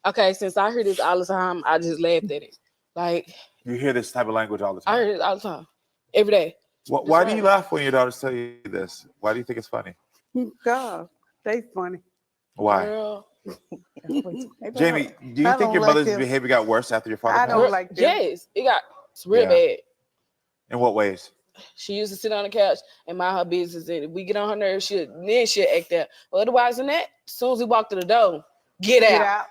Okay, since I hear this all the time, I just laughed at it. Like You hear this type of language all the I time. hear it all the time, every day. Why do you laugh when your daughters tell you this? Why do you think it's funny? God, they funny. Why? Girl, Jamie, do you I think don't your like mother's them. behavior got worse after your father I passed? don't like them. yes, it's real Yeah. bad. In what ways? She used to sit on the couch and mind her business, and if we get on her nerves, she'll act out. Otherwise than that, as soon as we walk to the door, get Get out. out.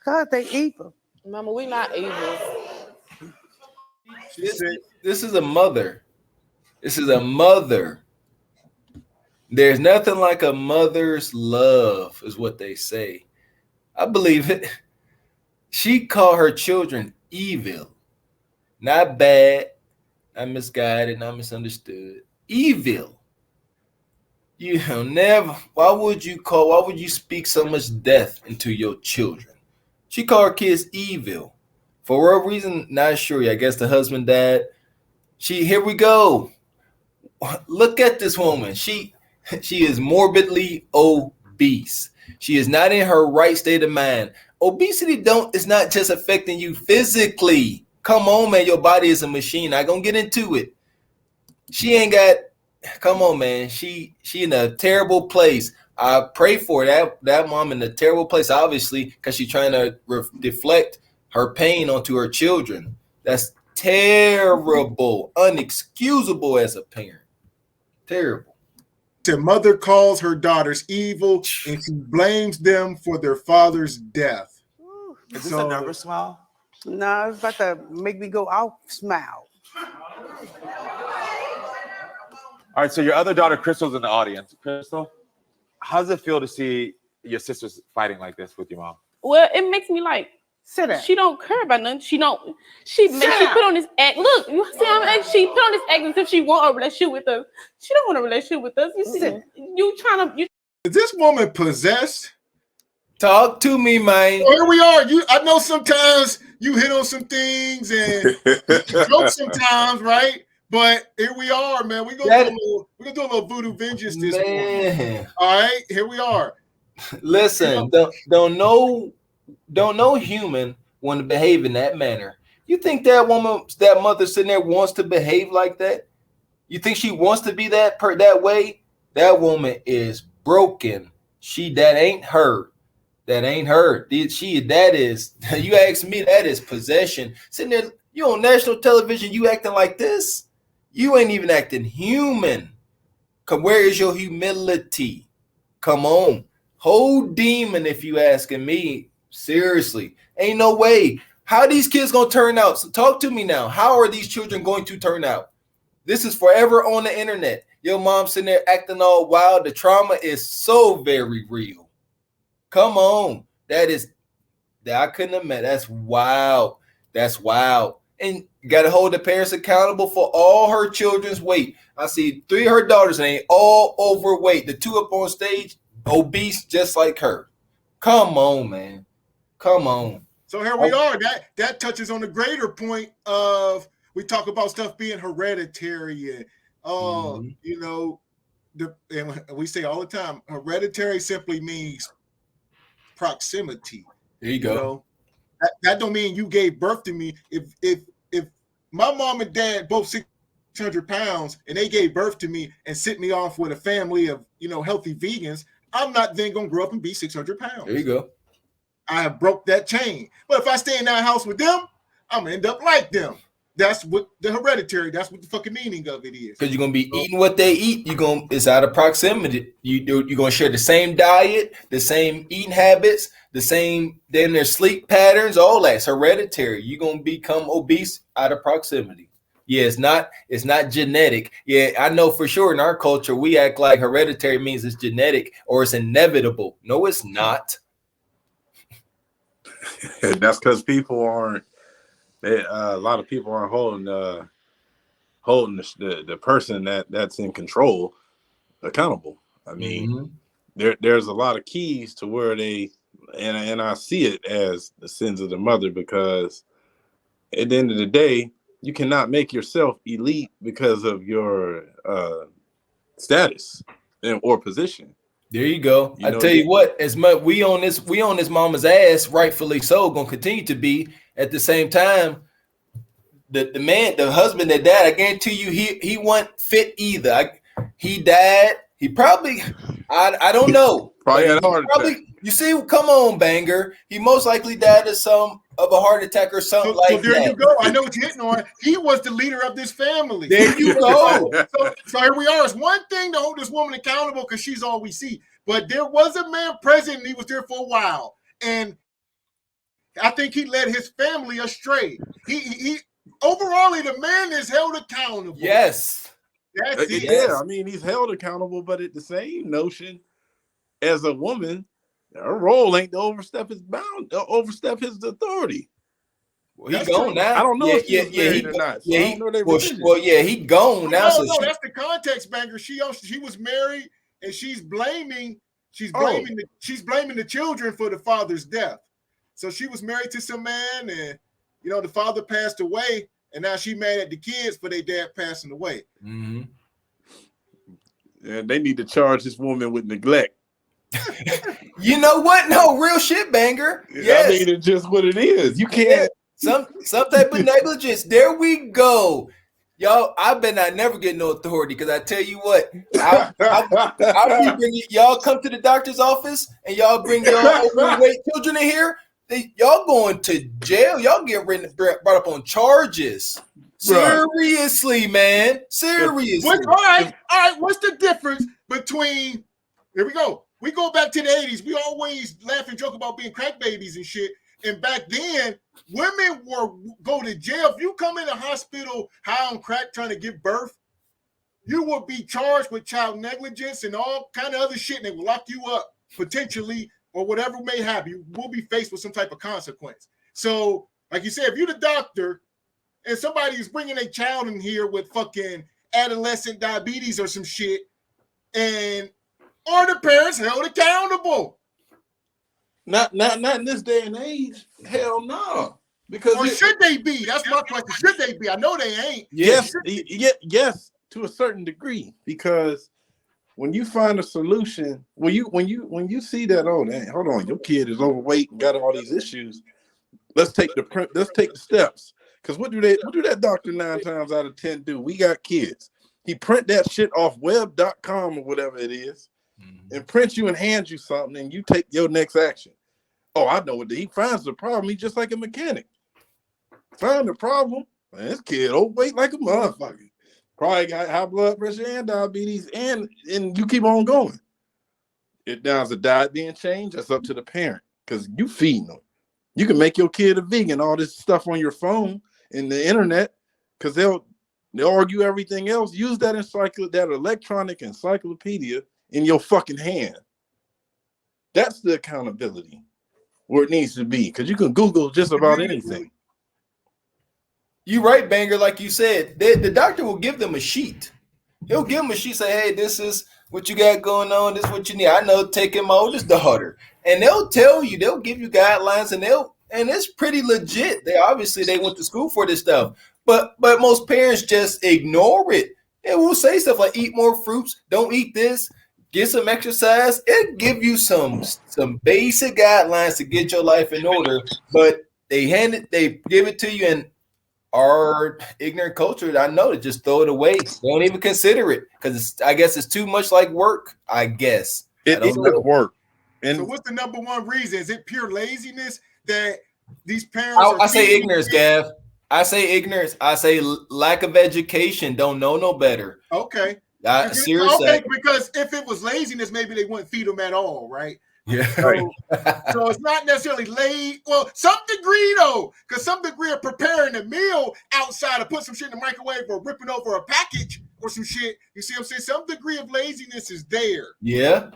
God, they evil. Mama, we not evil. This is a mother. This is a mother. There's nothing like a mother's love, is what they say. I believe it. She called her children evil, not bad, not misguided, not misunderstood. Evil. You know, never. Why would you speak so much death into your children? She called her kids evil. For what reason? Not sure. I guess the husband died. Here we go. Look at this woman. She is morbidly obese. She is not in her right state of mind. Obesity is not just affecting you physically. Come on, man. Your body is a machine. Not gonna get into it. She ain't got. Come on, man. She in a terrible place. I pray for that mom in a terrible place, obviously, because she's trying to deflect her pain onto her children. That's terrible, unexcusable as a parent. Terrible. The mother calls her daughters evil, and she blames them for their father's death. Is this a nervous smile? No, it's about to make me go off smile. All right, so your other daughter, Crystal's in the audience. Crystal, how does it feel to see your sisters fighting like this with your mom? Well, it makes me like, Sit down. she don't care about nothing. She put on this act. Look, you see how she put on this act as if she want a relationship with us. She don't want a relationship with us. You see, you Is this woman possessed? Talk to me, man. Well, here we are. I know sometimes you hit on some things and joke sometimes, right? But here we are, man. We're gonna do a little voodoo vengeance this morning. All right, here we are. Listen, don't know human want to behave in that manner. You think that mother sitting there wants to behave like that? You think she wants to be that way? That woman is broken. That ain't her. That ain't her. That is, you ask me, that is possession. Sitting there, you on national television, you acting like this? You ain't even acting human. Where is your humility? Come on. Whole demon, if you asking me. Seriously. Ain't no way. How are these kids going to turn out? So talk to me now. How are these children going to turn out? This is forever on the internet. Your mom sitting there acting all wild. The trauma is so very real. Come on. I couldn't have met. That's wild. That's wild. And you got to hold the parents accountable for all her children's weight. I see 3 of her daughters and they all overweight. The 2 up on stage, obese, just like her. Come on, man. Come on. So here we are. That touches on the greater point of, we talk about stuff being hereditary and you know, and we say all the time, hereditary simply means proximity. There you go. Know? That don't mean you gave birth to me. If my mom and dad both 600 pounds and they gave birth to me and sent me off with a family of healthy vegans, I'm not then gonna grow up and be 600 pounds. There you go. I have broke that chain. But if I stay in that house with them, I'm gonna end up like them. That's what the hereditary. That's what the fucking meaning of it is. Because you're gonna be eating what they eat. It's out of proximity. You're gonna share the same diet, the same eating habits, the same their sleep patterns. All that's hereditary. You're gonna become obese out of proximity. Yeah, it's not genetic. Yeah, I know for sure in our culture we act like hereditary means it's genetic or it's inevitable. No, it's not. And that's because people aren't. A lot of people aren't holding the person that's in control accountable. I mean, there's a lot of keys to where they and I see it as the sins of the mother, because at the end of the day, you cannot make yourself elite because of your status or position. There you go. You I know, tell you what, as much we on this mama's ass, rightfully so, gonna continue to be. At the same time, the husband that died, I guarantee you, he wasn't fit either. He died. He probably, I don't know. Probably but had a heart attack. You see, come on, Banger. He most likely died of a heart attack or something So like there that. you go. I know what you're hitting on. He was the leader of this family. There you go. So here we are. It's one thing to hold this woman accountable because she's all we see. But there was a man present. He was there for a while, and I think he led his family astray. He overall, the man is held accountable. Yes. That's it. Yeah, I mean, he's held accountable, but at the same notion, as a woman, her role ain't to overstep his authority. Well, he's gone now. I don't know if she's married or not. So he gone now. No, that's the context, Banger. She was married, and she's blaming the children for the father's death. So she was married to some man, and the father passed away, and now she mad at the kids for their dad passing away. Mm-hmm. And they need to charge this woman with neglect. You know what? No, real shit, Banger. Yes. I mean, it's just what it is. You can't. Some type of negligence. There we go. Y'all, I bet I never get no authority because I tell you what, I'll be bringing y'all come to the doctor's office and y'all bring your overweight children in here. Y'all going to jail. Y'all get brought up on charges. Seriously, man. Seriously. All right. What's the difference between? Here we go. We go back to the 80s. We always laugh and joke about being crack babies and shit. And back then, women go to jail. If you come in a hospital high on crack trying to give birth, you will be charged with child negligence and all kind of other shit. And they will lock you up potentially or whatever may happen. You will be faced with some type of consequence. So, like you said, if you're the doctor and somebody is bringing a child in here with fucking adolescent diabetes or some shit, and are the parents held accountable? Not in this day and age. Hell no. Because or should they be? That's my question. Should they be? I know they ain't. Yes, to a certain degree. Because when you find a solution, when you see that, oh, dang, hold on, your kid is overweight and got all these issues. Let's take the steps. Because what do that doctor 9 times out of 10 do? We got kids. He print that shit off web.com or whatever it is. And print you and hand you something, and you take your next action. Oh, I know what he finds the problem. He's just like a mechanic. Find the problem. Man, this kid overweight like a motherfucker. Probably got high blood pressure and diabetes, and you keep on going. If there's a diet being changed, that's up to the parent because you feeding them. You can make your kid a vegan. All this stuff on your phone and the internet, because they'll argue everything else. Use that electronic encyclopedia in your fucking hand. That's the accountability where it needs to be, because you can Google just about anything. You right, Banger, like you said. The doctor will give them a sheet. He'll give them a sheet, say, hey, this is what you got going on, this is what you need. I know, taking my oldest daughter. And they'll tell you, they'll give you guidelines, and it's pretty legit. They went to school for this stuff. But most parents just ignore it. And will say stuff like eat more fruits, don't eat this. Get some exercise. It'll give you some basic guidelines to get your life in order, but they give it to you, and our ignorant culture, I know, to just throw it away. They don't even consider it because I guess it's too much like work. I guess it is work. And so, what's the number one reason? Is it pure laziness that these parents? I say ignorance, Gav. I say ignorance. I say lack of education. Don't know no better. Okay. Seriously. Okay, because if it was laziness, maybe they wouldn't feed them at all, right? Yeah. So it's not necessarily late. Well, some degree though, because some degree of preparing a meal outside or put some shit in the microwave or ripping over a package or some shit. You see what I'm saying? Some degree of laziness is there. Yeah.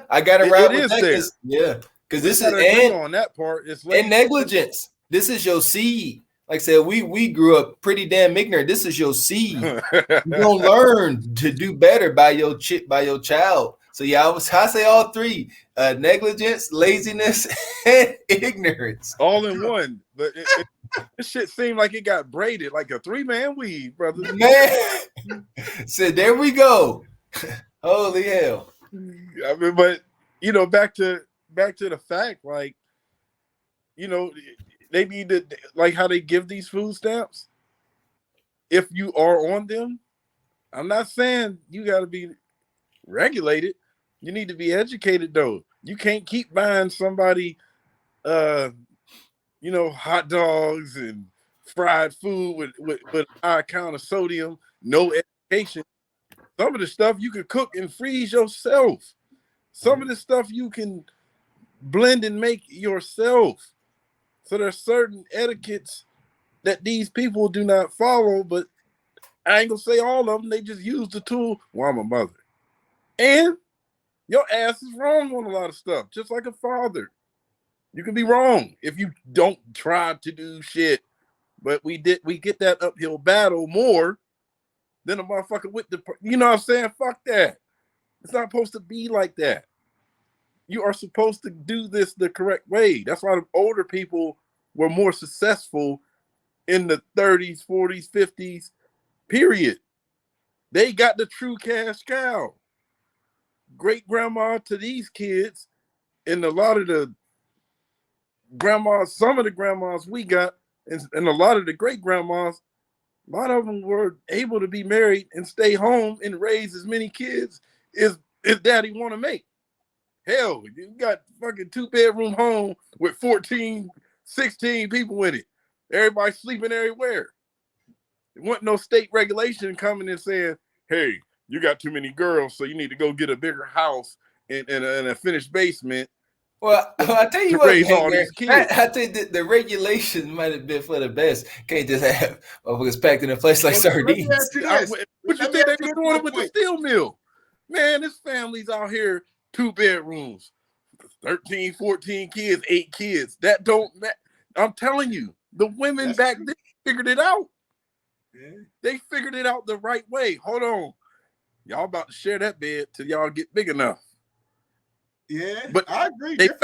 I got to wrap with that. Because this is on that part. It's and negligence. This is your seed. Like I said, we grew up pretty damn ignorant. This is your seed. You're gonna learn to do better by your child. So yeah, I say all three: negligence, laziness, and ignorance. All in one. But this shit seemed like it got braided like a 3-man weave, brother. Man, so there we go. Holy hell. I mean, but you know, back to the fact, like, you know, they need to, like how they give these food stamps. If you are on them, I'm not saying you got to be regulated. You need to be educated though. You can't keep buying somebody, you know, hot dogs and fried food with a high count of sodium, no education. Some of the stuff you can cook and freeze yourself. Some of the stuff you can blend and make yourself. So there's certain etiquettes that these people do not follow, but I ain't gonna say all of them. They just use the tool. Well, I'm a mother. And your ass is wrong on a lot of stuff, just like a father. You can be wrong if you don't try to do shit. But we get that uphill battle more than a motherfucker with the, you know what I'm saying? Fuck that. It's not supposed to be like that. You are supposed to do this the correct way. That's why the older people were more successful in the 30s, 40s, 50s, period. They got the true cash cow. Great grandma to these kids, and a lot of the grandmas, some of the grandmas we got, and a lot of the great grandmas, a lot of them were able to be married and stay home and raise as many kids as daddy want to make. Hell, you got fucking 2-bedroom home with 14, 16 people in it. Everybody sleeping everywhere. There wasn't no state regulation coming and saying, hey, you got too many girls, so you need to go get a bigger house and a finished basement. Well, I tell you to what, raise all these kids. I think the regulation might have been for the best. Can't just have motherfuckers packed in a place like sardines. What you think they were doing with the steel mill? Man, this family's out here, 2 bedrooms, 13, 14 kids, 8 kids. That don't matter. I'm telling you, the women back then figured it out. Yeah. They figured it out the right way. Hold on. Y'all about to share that bed till y'all get big enough. Yeah, but I agree. The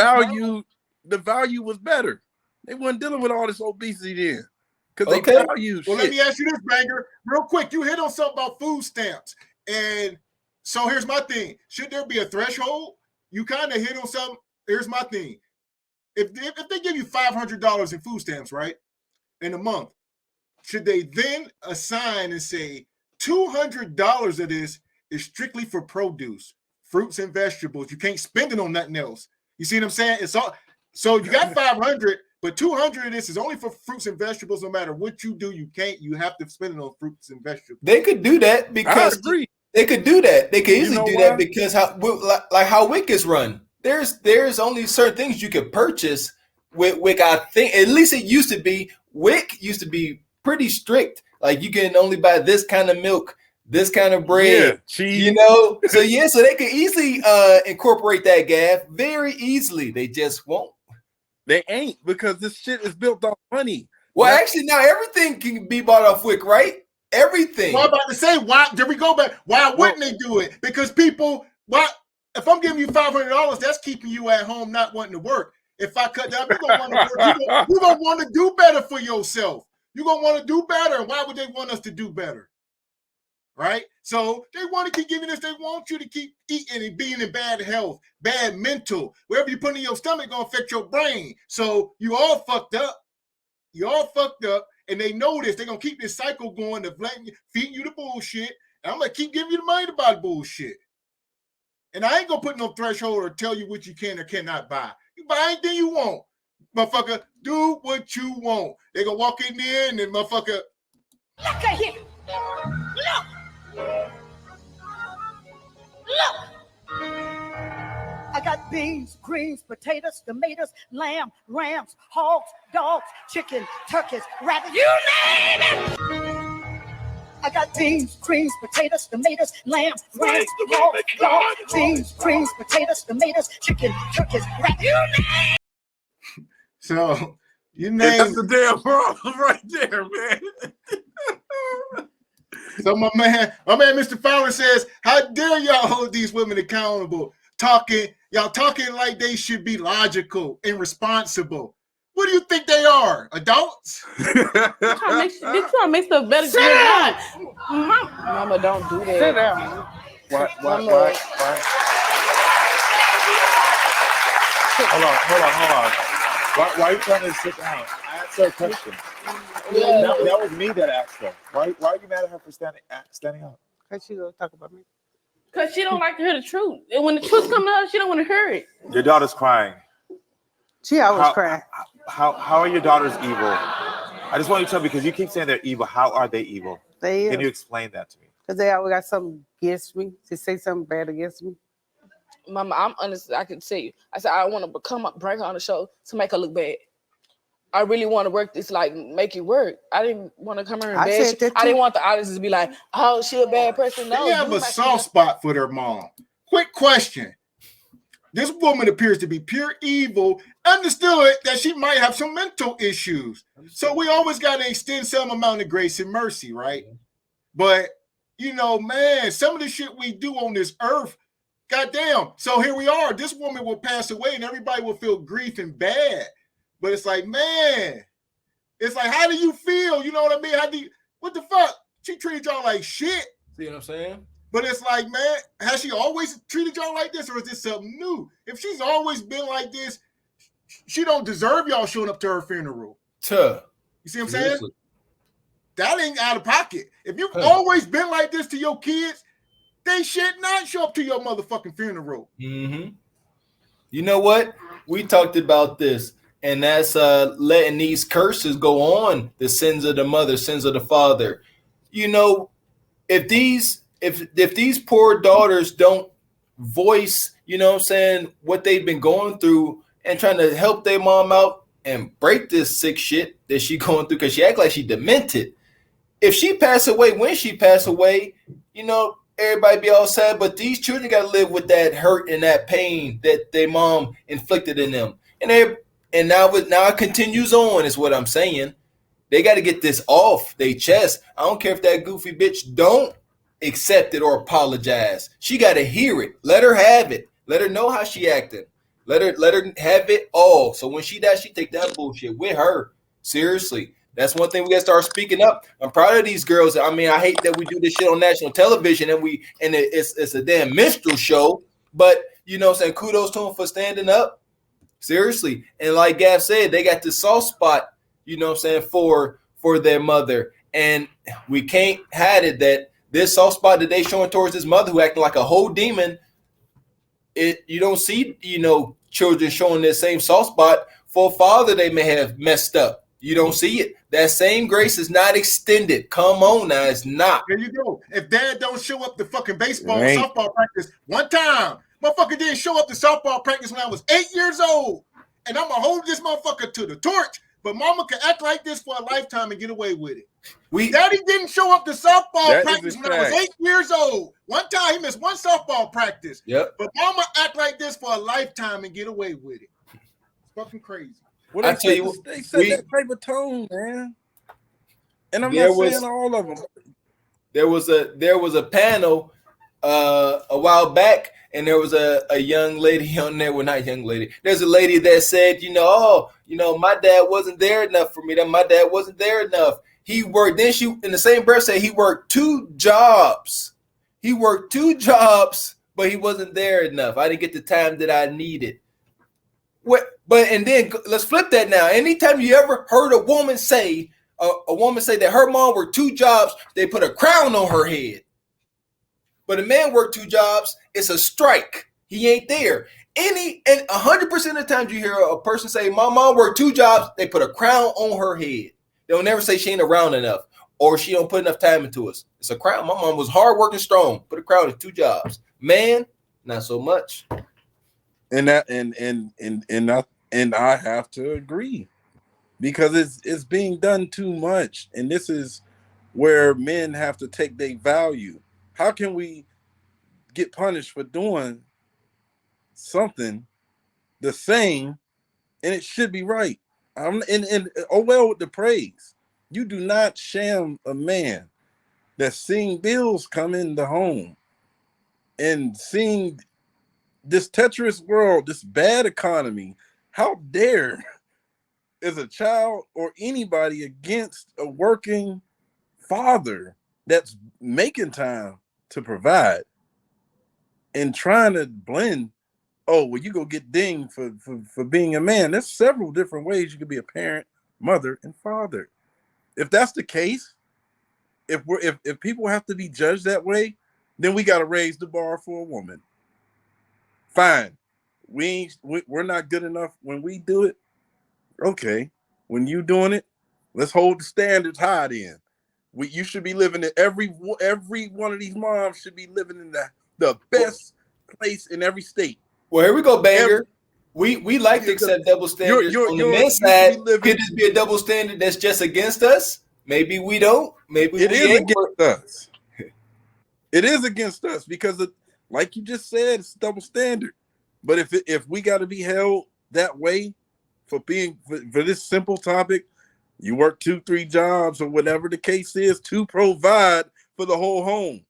value was better. They weren't dealing with all this obesity then. Because they value shit. Well, let me ask you this, Banger, real quick. You hit on something about food stamps. And so here's my thing. Should there be a threshold? You kind of hit on something. Here's my thing. If they give you $500 in food stamps, right, in a month, should they then assign and say $200 of this is strictly for produce, fruits and vegetables? You can't spend it on nothing else. You see what I'm saying? It's all. So you got 500, but 200 of this is only for fruits and vegetables. No matter what you do, you have to spend it on fruits and vegetables. They could do that because they could do that. They could easily do that because how WIC is run. There's only certain things you could purchase with WIC. I think at least it used to be. WIC used to be pretty strict. Like you can only buy this kind of milk, this kind of bread, cheese. You know. So they could easily incorporate that, Gav, very easily. They just won't. They ain't, because this shit is built on money. Well, actually, now everything can be bought off WIC, right? Everything. Well, I'm about to say, why? Did we go back? Why wouldn't they do it? Because people, if I'm giving you $500, that's keeping you at home, not wanting to work. If I cut down, you're gonna want to work. You're gonna want to do better for yourself. You're gonna want to do better. And why would they want us to do better? Right? So they want to keep giving us. They want you to keep eating and being in bad health, bad mental. Wherever you put in your stomach gonna affect your brain. So you all fucked up. You all fucked up, and they know this. They're gonna keep this cycle going of feeding you the bullshit. And I'm gonna keep giving you the money to buy the bullshit. And I ain't gonna put no threshold or tell you what you can or cannot buy. You buy anything you want, motherfucker. Do what you want. They gonna walk in there and then motherfucker. Look at here. Look. I got beans, greens, potatoes, tomatoes, lamb, rams, hogs, dogs, chicken, turkeys, rabbits, you name it! I got beans, greens, potatoes, tomatoes, lamb, rams, hogs, dogs, beans, greens, potatoes, tomatoes, chicken, turkeys, rabbits, you name it! So, you name that's the damn problem right there, man. So my man, Mr. Fowler says, how dare y'all hold these women accountable? Y'all talking like they should be logical and responsible. What do you think they are? Adults? They're trying to make stuff better. Sit down. Mama, don't do that. Sit down. What? Hold on. Why are you trying to sit down? Answer a question. That was me that asked her. Why are you mad at her for standing up? Cause she gonna talk about me. Cause she don't like to hear the truth. And when the truth comes out, she don't want to hear it. Your daughter's crying. She always crying. How are your daughters evil? I just want you to tell me, because you keep saying they're evil. How are they evil? Can you explain that to me? Because they always got something against me. To say something bad against me. Mama, I'm honest. I can tell you. I said I want to bring her on the show to make her look bad. I really want to work this, like, make it work. I didn't want to come here and bad. I didn't want the audience to be like, oh, she a bad person. No, they have a soft spot for their mom. Quick question. This woman appears to be pure evil. Understood that she might have some mental issues. So we always got to extend some amount of grace and mercy, right? But, you know, man, some of the shit we do on this earth, goddamn. So here we are. This woman will pass away and everybody will feel grief and bad. But it's like, man, it's like, how do you feel? You know what I mean? What the fuck? She treated y'all like shit. See what I'm saying? But it's like, man, has she always treated y'all like this, or is this something new? If she's always been like this, she don't deserve y'all showing up to her funeral. You see what I'm saying? That ain't out of pocket. If you've always been like this to your kids, they should not show up to your motherfucking funeral. Mm-hmm. You know what? We talked about this. And that's letting these curses go on, the sins of the mother, sins of the father. You know, if these poor daughters don't voice, you know what I'm saying, what they've been going through and trying to help their mom out and break this sick shit that she going through, because she act like she demented. If she passed away, when she passed away, you know, everybody be all sad, but these children got to live with that hurt and that pain that their mom inflicted in them. And now it continues on, is what I'm saying. They got to get this off their chest. I don't care if that goofy bitch don't accept it or apologize. She got to hear it. Let her have it. Let her know how she acted. Let her have it all. So when she dies, she take that bullshit with her. Seriously. That's one thing we got to start speaking up. I'm proud of these girls. I mean, I hate that we do this shit on national television and it's a damn minstrel show. But, you know what I'm saying, kudos to them for standing up. Seriously. And like Gav said, they got this soft spot, you know what I'm saying, for their mother. And we can't hide it that this soft spot that they showing towards this mother who acting like a whole demon, you don't see, you know, children showing this same soft spot for a father they may have messed up. You don't see it. That same grace is not extended. Come on now, it's not. There you go. If dad don't show up to fucking baseball and softball practice one time, motherfucker didn't show up to softball practice when I was 8 years old. And I'm going to hold this motherfucker to the torch. But mama can act like this for a lifetime and get away with it. Daddy didn't show up to softball practice when I was 8 years old. One time he missed one softball practice. Yep. But mama act like this for a lifetime and get away with it. It's fucking crazy. Well, I tell you what, they said that paper tone, man. And I'm not saying all of them. There was a panel a while back, and there was a young lady on there. Well, not young lady. There's a lady that said, my dad wasn't there enough for me. That my dad wasn't there enough. He worked. Then she, in the same breath, said he worked 2 jobs. He worked 2 jobs, but he wasn't there enough. I didn't get the time that I needed. And then let's flip that now. Anytime you ever heard a woman say that her mom worked 2 jobs, they put a crown on her head. But a man worked 2 jobs, it's a strike. He ain't there. And 100% of the times you hear a person say, my mom worked 2 jobs, they put a crown on her head. They'll never say she ain't around enough or she don't put enough time into us. It's a crown. My mom was hard working, strong. Put a crown in 2 jobs. Man, not so much. And I have to agree, because it's being done too much, and this is where men have to take their value. How can we get punished for doing something the same, and it should be right? And oh well with the praise. You do not sham a man that's seeing bills come in the home and seeing this treacherous world, this bad economy. How dare is a child or anybody against a working father that's making time to provide and trying to blend oh, well, you go get dinged for being a man. There's several different ways you could be a parent, mother, and father. If that's the case, if people have to be judged that way, then we got to raise the bar for a woman. Fine, we're not good enough when we do it. Okay, when you doing it, let's hold the standards high. Then you should be living in every one of these moms should be living in the best place in every state. Well, here we go, Banger. We like to accept double standards on the men's side. Could this be a double standard that's just against us? Maybe we don't. Maybe it is against us. It is against us because, like you just said, it's a double standard. But if we got to be held that way for this simple topic, you work 2-3 jobs or whatever the case is to provide for the whole home.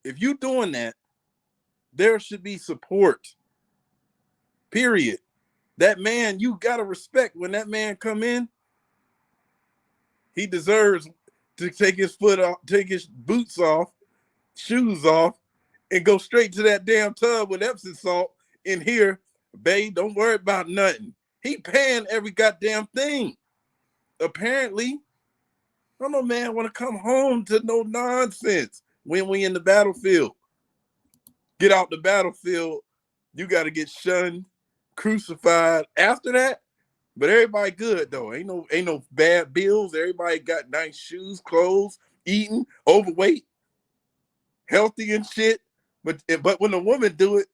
If you doing that, there should be support. Period. That man, you gotta respect when that man come in. He deserves to take his foot off, take his boots off, shoes off, and go straight to that damn tub with Epsom salt in here. Babe, don't worry about nothing. He paying every goddamn thing. Apparently, I don't know, man, want to come home to no nonsense when we in the battlefield. Get out the battlefield, you got to get shunned, crucified after that. But everybody good though. Ain't no bad bills. Everybody got nice shoes, clothes, eating, overweight, healthy and shit. But when a woman do it,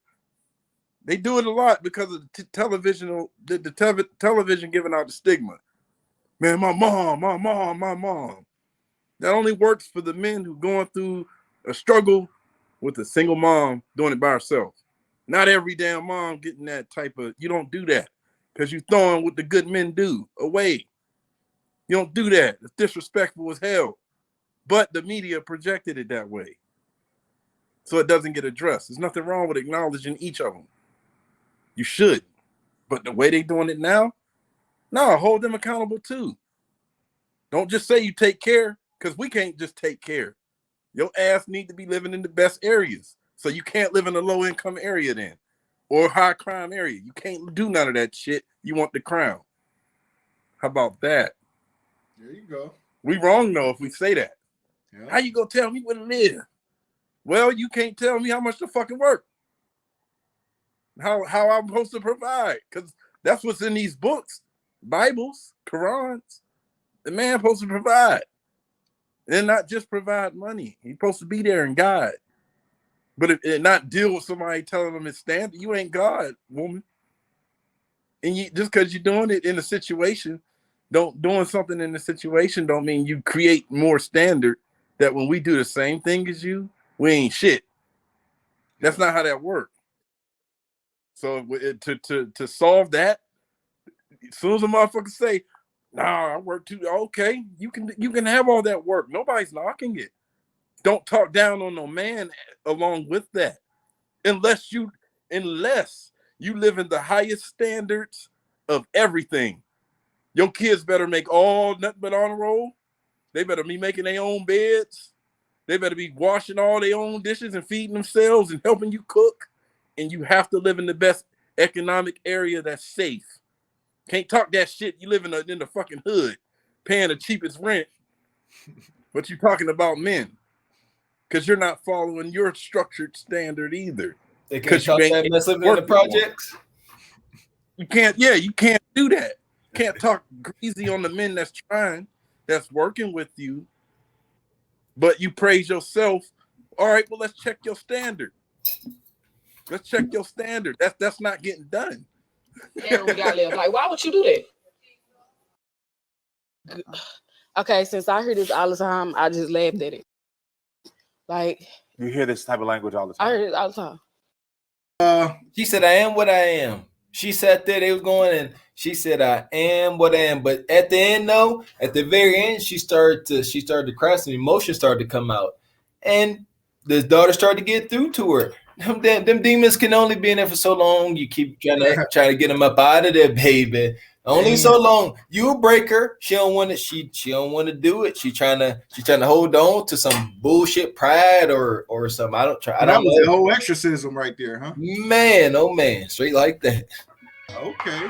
they do it a lot because of the television. The television giving out the stigma. Man, my mom. That only works for the men who going through a struggle with a single mom doing it by herself. Not every damn mom getting that type of, you don't do that because you throwing what the good men do away. You don't do that. It's disrespectful as hell. But the media projected it that way. So it doesn't get addressed. There's nothing wrong with acknowledging each of them. You should. But the way they doing it now, no, hold them accountable too. Don't just say you take care because we can't just take care. Your ass need to be living in the best areas. So you can't live in a low income area then or high crime area. You can't do none of that shit. You want the crown. How about that? There you go. We wrong though if we say that. Yeah. How you gonna tell me where to live? Well, you can't tell me how much to fucking work. How I'm supposed to provide. Because that's what's in these books. Bibles, Qurans. The man supposed to provide. And not just provide money. He's supposed to be there and guide. But not deal with somebody telling them it's standard. You ain't God, woman. And just because you're doing it in a situation, doing something in the situation don't mean you create more standard that when we do the same thing as you, we ain't shit. That's not how that works. So to solve that, as soon as a motherfucker say, nah, I work too, okay, you can have all that work. Nobody's knocking it. Don't talk down on no man along with that. Unless you live in the highest standards of everything. Your kids better make nothing but honor roll. They better be making their own beds. They better be washing all their own dishes and feeding themselves and helping you cook. And you have to live in the best economic area that's safe. Can't talk that shit. You live in the fucking hood, paying the cheapest rent, but you're talking about men. Because you're not following your structured standard either. They can't talk that mess living in the projects. You can't do that. You can't talk greasy on the men that's working with you, but you praise yourself. All right, well, let's check your standard. Let's check your standard. That's not getting done. Yeah, we gotta live. Like, why would you do that? Okay, since I hear this all the time, I just laughed at it. Like, you hear this type of language all the time. I hear it all the time. She said, I am what I am. She sat there, they was going, and she said, I am what I am. But at the end, though, at the very end, she started to cry. Some emotions started to come out. And the daughter started to get through to her. Them demons can only be in there for so long. You keep trying to get them up out of there, baby. Only so long. You break her. She don't want it. She don't want to do it. She trying to hold on to some bullshit pride or something. I don't That was the whole exorcism right there, huh? Man, oh man, straight like that. Okay.